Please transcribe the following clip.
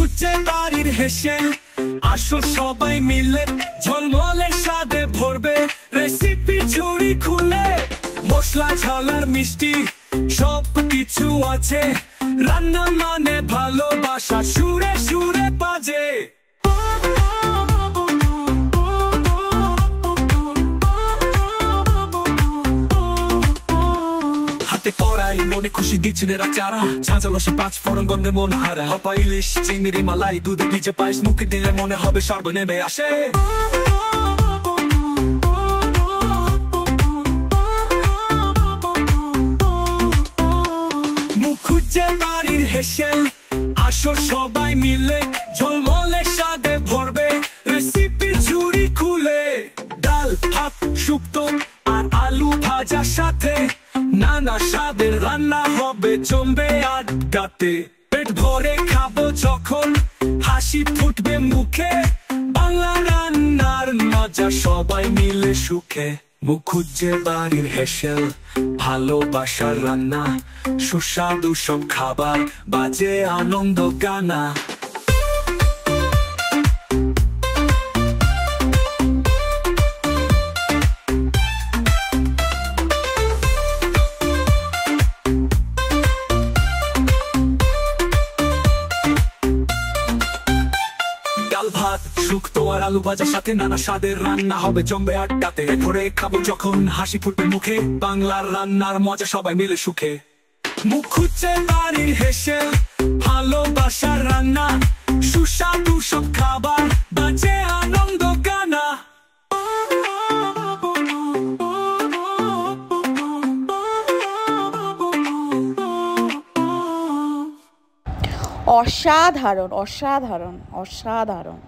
খুঁজছে বাড়ির হেসে আসো সবাই মিলে ঝলমলে স্বাদে ভরবে রেসিপি ঝুড়ি খুলে মশলা ঝালার মিষ্টি সব কিছু আছে রান্না মানে ভালোবাসা সুরে সুরে বাজে হাতে কড়াই মনে খুশি দিচ্ছে নেরা চারা ঝাঁঝালো সে পাঁচ ফোড়ন গন্ধে মন হারা হপা ইলিশ চিংড়ি মালাই দুধে ভিজে পায়েস মুখে দিলে মনে হবে সর্ব নেমে আসে মুখ খুঁজছে বাড়ির হেসে আসো সবাই মিলে ঝলমলে স্বাদে ভরবে রেসিপি ঝুড়ি খুলে ডাল ভাত শুক্তো আর আলু ভাজার সাথে নানা স্বাদের রান্না হবে জমবে আড্ডাতে পেট ভরে খাবো যখন হাসি ফুটবে মুখে বাংলা রান্নার মজা সবাই মিলে সুখে মুখ খুঁজছে বাড়ির হেসেল ভালোবাসার রান্না সুস্বাদু সব খাবার বাজে আনন্দ গানা ভাত শুক্তো আর আলু ভাজার সাথে নানা স্বাদের রান্না হবে জমবে আড্ডাতে ভরে খাবো যখন হাসি ফুটবে মুখে বাংলার রান্নার মজা সবাই মিলে সুখে মুখ খুঁজছে বাড়ির হেসে ভালোবাসার রান্না সুস্বাদু সব খাবার বাজে আনন্দ গানা অসাধারণ অসাধারণ অসাধারণ।